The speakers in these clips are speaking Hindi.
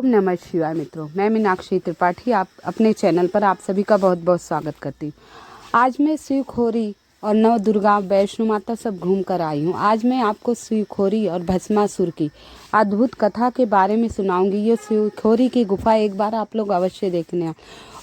ओम नमः शिवाय मित्रों, मैं मीनाक्षी त्रिपाठी आप अपने चैनल पर आप सभी का बहुत बहुत स्वागत करती हूँ। आज मैं शिवखोरी और नव दुर्गा वैष्णो माता सब घूम कर आई हूँ। आज मैं आपको शिवखोरी और भस्मासुर की अद्भुत कथा के बारे में सुनाऊंगी। ये शिवखोरी की गुफा एक बार आप लोग अवश्य देखने।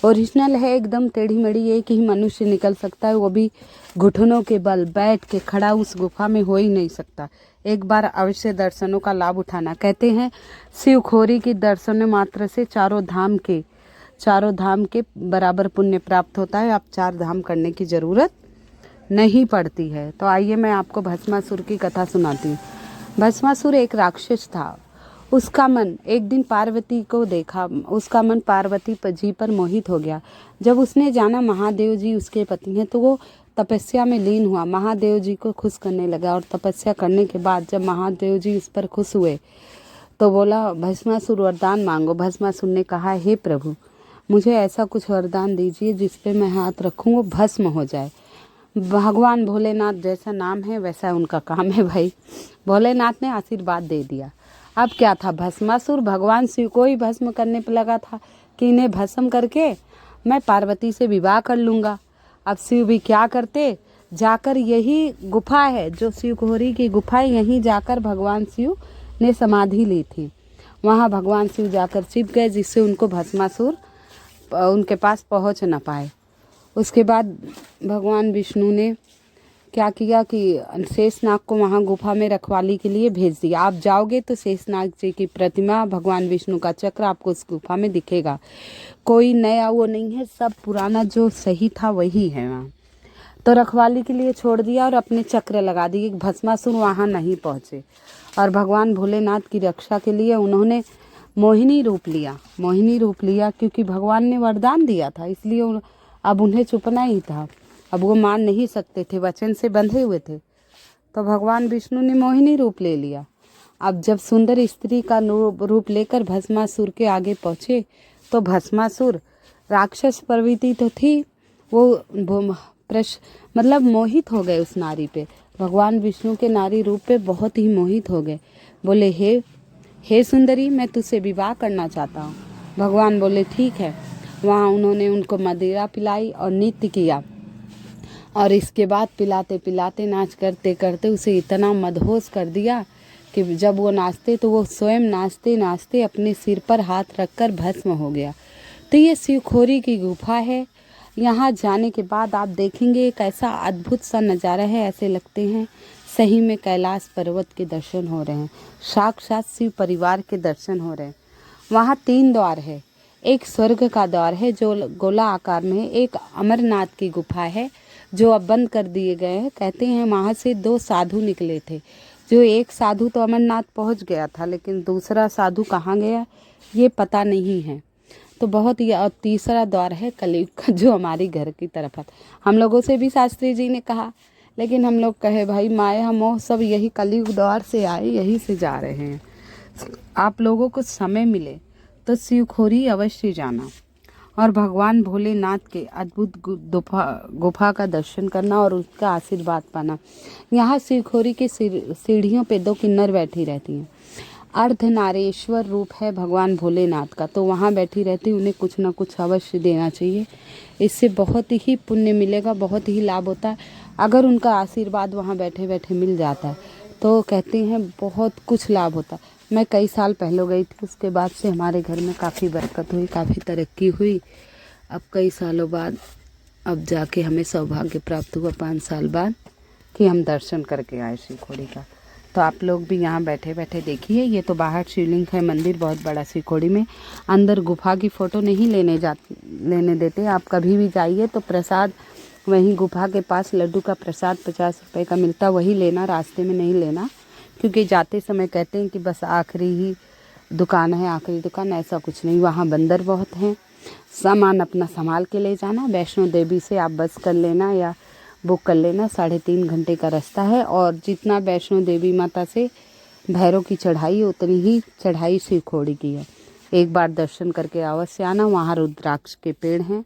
ओरिजिनल है, एकदम टेढ़ी मेढ़ी, एक ही मनुष्य निकल सकता है, वो भी घुटनों के बल बैठ के खड़ा उस गुफा में हो ही नहीं सकता। एक बार अवश्य दर्शनों का लाभ उठाना। कहते हैं शिवखोरी की दर्शन मात्र से चारों धाम के बराबर पुण्य प्राप्त होता है। आप 4 धाम करने की जरूरत नहीं पड़ती है। तो आइए मैं आपको भस्मासुर की कथा सुनाती हूँ। भस्मासुर एक राक्षस था। उसका मन एक दिन पार्वती को देखा। उसका मन पार्वती जी पर मोहित हो गया। जब उसने जाना महादेव जी उसके पति हैं, तो वो तपस्या में लीन हुआ। महादेव जी को खुश करने लगा और तपस्या करने के बाद जब महादेव जी उस पर खुश हुए तो बोला, भस्मासुर वरदान मांगो। भस्मासुर ने कहा, हे प्रभु, मुझे ऐसा कुछ वरदान दीजिए जिस पे मैं हाथ रखूं वो भस्म हो जाए। भगवान भोलेनाथ जैसा नाम है वैसा उनका काम है भाई। भोलेनाथ ने आशीर्वाद दे दिया। अब क्या था, भस्मासुर भगवान शिव को ही भस्म करने पर लगा था कि इन्हें भस्म करके मैं पार्वती से विवाह कर लूँगा। अब शिव भी क्या करते, जाकर यही गुफा है जो शिवखोरी की गुफा है, यहीं जाकर भगवान शिव ने समाधि ली थी। वहाँ भगवान शिव जाकर छिप गए जिससे उनको भस्मासुर उनके पास पहुँच न पाए। उसके बाद भगवान विष्णु ने क्या किया कि शेषनाग को वहाँ गुफा में रखवाली के लिए भेज दिया। आप जाओगे तो शेषनाग जी की प्रतिमा, भगवान विष्णु का चक्र आपको उस गुफा में दिखेगा। कोई नया वो नहीं है, सब पुराना जो सही था वही है वहाँ। तो रखवाली के लिए छोड़ दिया और अपने चक्र लगा दिए। भस्मासुर वहाँ नहीं पहुँचे और भगवान भोलेनाथ की रक्षा के लिए उन्होंने मोहिनी रूप लिया क्योंकि भगवान ने वरदान दिया था, इसलिए अब उन्हें छुपना ही था। अब वो मान नहीं सकते थे, वचन से बंधे हुए थे। तो भगवान विष्णु ने मोहिनी रूप ले लिया। अब जब सुंदर स्त्री का रूप लेकर भस्मासुर के आगे पहुँचे तो भस्मासुर राक्षस प्रवृत्ति तो थी, वो मतलब मोहित हो गए उस नारी पे। भगवान विष्णु के नारी रूप पे बहुत ही मोहित हो गए। बोले, हे सुंदरी, मैं तुझसे विवाह करना चाहता हूँ। भगवान बोले, ठीक है। वहाँ उन्होंने उनको मदिरा पिलाई और नृत्य किया और इसके बाद पिलाते पिलाते नाच करते करते उसे इतना मदहोश कर दिया कि जब वो नाचते तो वो स्वयं नाचते नाचते अपने सिर पर हाथ रखकर भस्म हो गया। तो ये शिवखोरी की गुफा है। यहाँ जाने के बाद आप देखेंगे एक ऐसा अद्भुत सा नज़ारा है, ऐसे लगते हैं सही में कैलाश पर्वत के दर्शन हो रहे हैं, साक्षात शिव परिवार के दर्शन हो रहे हैं। वहाँ 3 द्वार है। एक स्वर्ग का द्वार है जो गोला आकार में है। एक अमरनाथ की गुफा है जो अब बंद कर दिए गए हैं। कहते हैं वहाँ से 2 साधु निकले थे, जो एक साधु तो अमरनाथ पहुँच गया था लेकिन दूसरा साधु कहाँ गया ये पता नहीं है। तो बहुत ही। और तीसरा द्वार है कलयुग का जो हमारी घर की तरफ है। हम लोगों से भी शास्त्री जी ने कहा, लेकिन हम लोग कहे भाई माया मोह सब यही कलयुग द्वार से आए, यही से जा रहे हैं। आप लोगों को समय मिले तो शिवखोरी अवश्य जाना और भगवान भोलेनाथ के अद्भुत गुफा का दर्शन करना और उसका आशीर्वाद पाना। यहाँ शिवखोरी के सीढ़ियों पे 2 किन्नर बैठी रहती हैं। अर्धनारेश्वर रूप है भगवान भोलेनाथ का, तो वहाँ बैठी रहती, उन्हें कुछ ना कुछ अवश्य देना चाहिए। इससे बहुत ही पुण्य मिलेगा, बहुत ही लाभ होता है। अगर उनका आशीर्वाद वहाँ बैठे बैठे मिल जाता है तो कहते हैं बहुत कुछ लाभ होता है। मैं कई साल पहले गई थी, उसके बाद से हमारे घर में काफ़ी बरकत हुई, काफ़ी तरक्की हुई। अब कई सालों बाद अब जाके हमें सौभाग्य प्राप्त हुआ 5 साल बाद कि हम दर्शन करके आए शिवखोरी का। तो आप लोग भी यहाँ बैठे बैठे देखिए। ये तो बाहर शिवलिंग है, मंदिर बहुत बड़ा शिवखोरी में। अंदर गुफा की फ़ोटो नहीं लेने देते। आप कभी भी जाइए तो प्रसाद वहीं गुफा के पास लड्डू का प्रसाद 50 रुपए का मिलता, वही लेना, रास्ते में नहीं लेना, क्योंकि जाते समय कहते हैं कि बस आखिरी ही दुकान है, आखिरी दुकान, ऐसा कुछ नहीं। वहाँ बंदर बहुत हैं। सामान अपना संभाल के ले जाना। वैष्णो देवी से आप बस कर लेना या बुक कर लेना, 3.5 घंटे का रास्ता है। और जितना वैष्णो देवी माता से भैरव की चढ़ाई उतनी ही चढ़ाई शिवखोरी की है। एक बार दर्शन करके अवश्य आना। वहाँ रुद्राक्ष के पेड़ हैं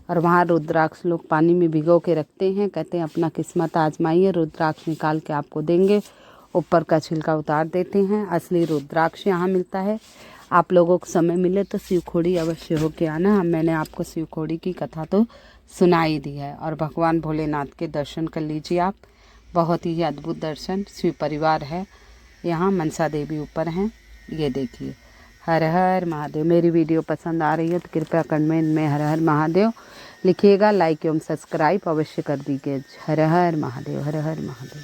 और वहाँ रुद्राक्ष लोग पानी में भिगो के रखते हैं। कहते हैं अपना किस्मत आजमाइए, रुद्राक्ष निकाल के आपको देंगे। ऊपर का छिलका उतार देते हैं। असली रुद्राक्ष यहाँ मिलता है। आप लोगों को समय मिले तो शिवखोड़ी अवश्य होके आना। मैंने आपको शिवखोड़ी की कथा तो सुना ही दी है। और भगवान भोलेनाथ के दर्शन कर लीजिए आप, बहुत ही अद्भुत दर्शन। शिव परिवार है यहाँ, मनसा देवी ऊपर हैं, ये देखिए। हर हर महादेव। मेरी वीडियो पसंद आ रही है तो कृपया कमेंट में हर हर महादेव लिखिएगा। लाइक एवं सब्सक्राइब अवश्य कर दीजिए। हर हर महादेव, हर हर महादेव।